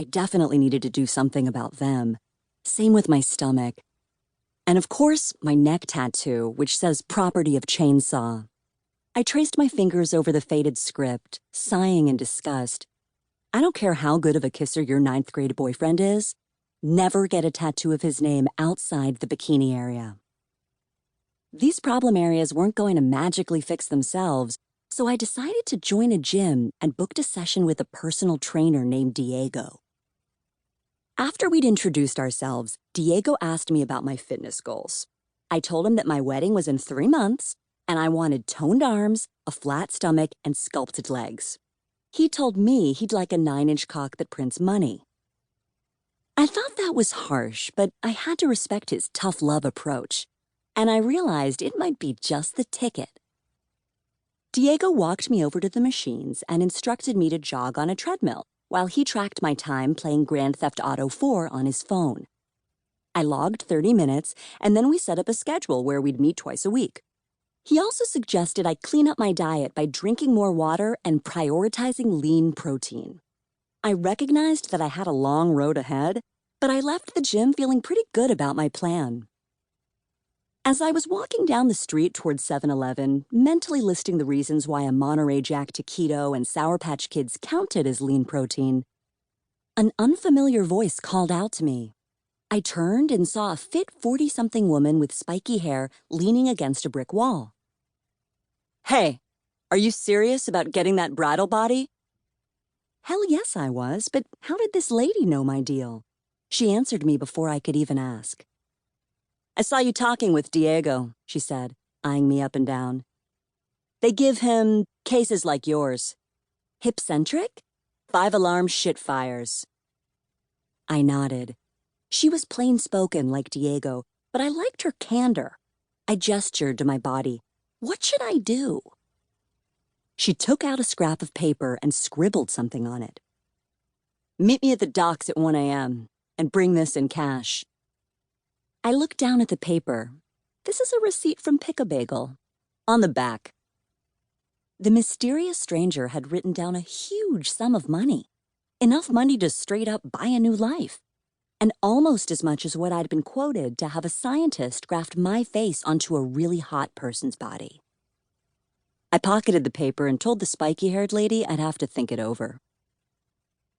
I definitely needed to do something about them. Same with my stomach. And of course, my neck tattoo, which says property of chainsaw. I traced my fingers over the faded script, sighing in disgust. I don't care how good of a kisser your 9th grade boyfriend is. Never get a tattoo of his name outside the bikini area. These problem areas weren't going to magically fix themselves, so I decided to join a gym and booked a session with a personal trainer named Diego. After we'd introduced ourselves, Diego asked me about my fitness goals. I told him that my wedding was in 3 months, and I wanted toned arms, a flat stomach, and sculpted legs. He told me he'd like a 9-inch cock that prints money. I thought that was harsh, but I had to respect his tough love approach, and I realized it might be just the ticket. Diego walked me over to the machines and instructed me to jog on a treadmill while he tracked my time playing Grand Theft Auto 4 on his phone. I logged 30 minutes, and then we set up a schedule where we'd meet twice a week. He also suggested I clean up my diet by drinking more water and prioritizing lean protein. I recognized that I had a long road ahead, but I left the gym feeling pretty good about my plan. As I was walking down the street towards 7-Eleven, mentally listing the reasons why a Monterey Jack taquito and Sour Patch Kids counted as lean protein, an unfamiliar voice called out to me. I turned and saw a fit 40-something woman with spiky hair leaning against a brick wall. "Hey, are you serious about getting that bridal body?" Hell yes, I was, but how did this lady know my deal? She answered me before I could even ask. "I saw you talking with Diego," she said, eyeing me up and down. "They give him cases like yours. Hip-centric? 5-alarm shit fires." I nodded. She was plain-spoken like Diego, but I liked her candor. I gestured to my body. What should I do? She took out a scrap of paper and scribbled something on it. "Meet me at the docks at 1 a.m. and bring this in cash." I looked down at the paper. This is a receipt from Pick-a-Bagel. On the back. The mysterious stranger had written down a huge sum of money. Enough money to straight up buy a new life. And almost as much as what I'd been quoted to have a scientist graft my face onto a really hot person's body. I pocketed the paper and told the spiky-haired lady I'd have to think it over.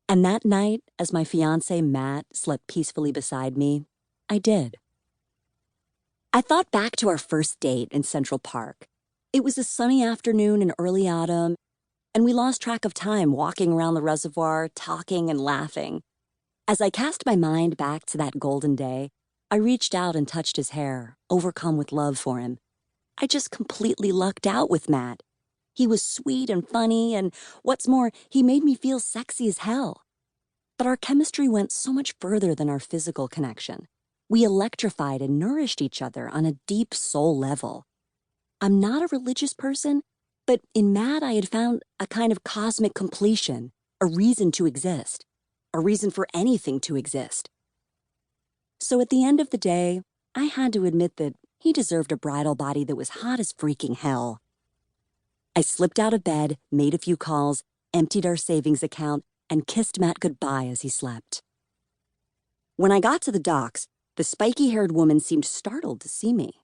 And that night, as my fiancé Matt slept peacefully beside me, I did. I thought back to our first date in Central Park. It was a sunny afternoon in early autumn, and we lost track of time walking around the reservoir, talking and laughing. As I cast my mind back to that golden day, I reached out and touched his hair, overcome with love for him. I just completely lucked out with Matt. He was sweet and funny, and what's more, he made me feel sexy as hell. But our chemistry went so much further than our physical connection. We electrified and nourished each other on a deep soul level. I'm not a religious person, but in Matt I had found a kind of cosmic completion, a reason to exist, a reason for anything to exist. So at the end of the day, I had to admit that he deserved a bridal body that was hot as freaking hell. I slipped out of bed, made a few calls, emptied our savings account, and kissed Matt goodbye as he slept. When I got to the docks, the spiky-haired woman seemed startled to see me.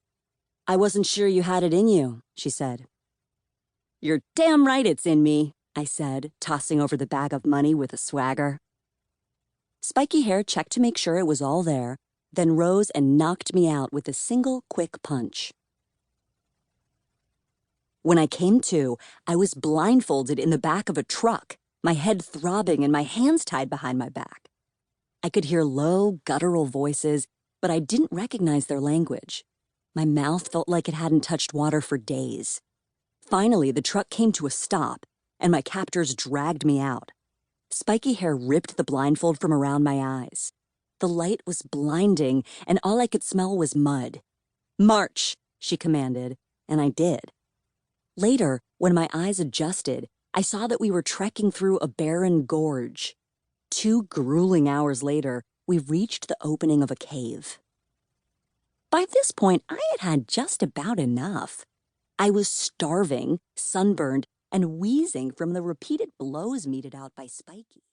"I wasn't sure you had it in you," she said. "You're damn right it's in me," I said, tossing over the bag of money with a swagger. Spiky Hair checked to make sure it was all there, then rose and knocked me out with a single quick punch. When I came to, I was blindfolded in the back of a truck, my head throbbing and my hands tied behind my back. I could hear low, guttural voices, but I didn't recognize their language. My mouth felt like it hadn't touched water for days. Finally, the truck came to a stop, and my captors dragged me out. Spiky Hair ripped the blindfold from around my eyes. The light was blinding, and all I could smell was mud. "March," she commanded, and I did. Later, when my eyes adjusted, I saw that we were trekking through a barren gorge. 2 grueling hours later, we reached the opening of a cave. By this point, I had had just about enough. I was starving, sunburned, and wheezing from the repeated blows meted out by Spiky.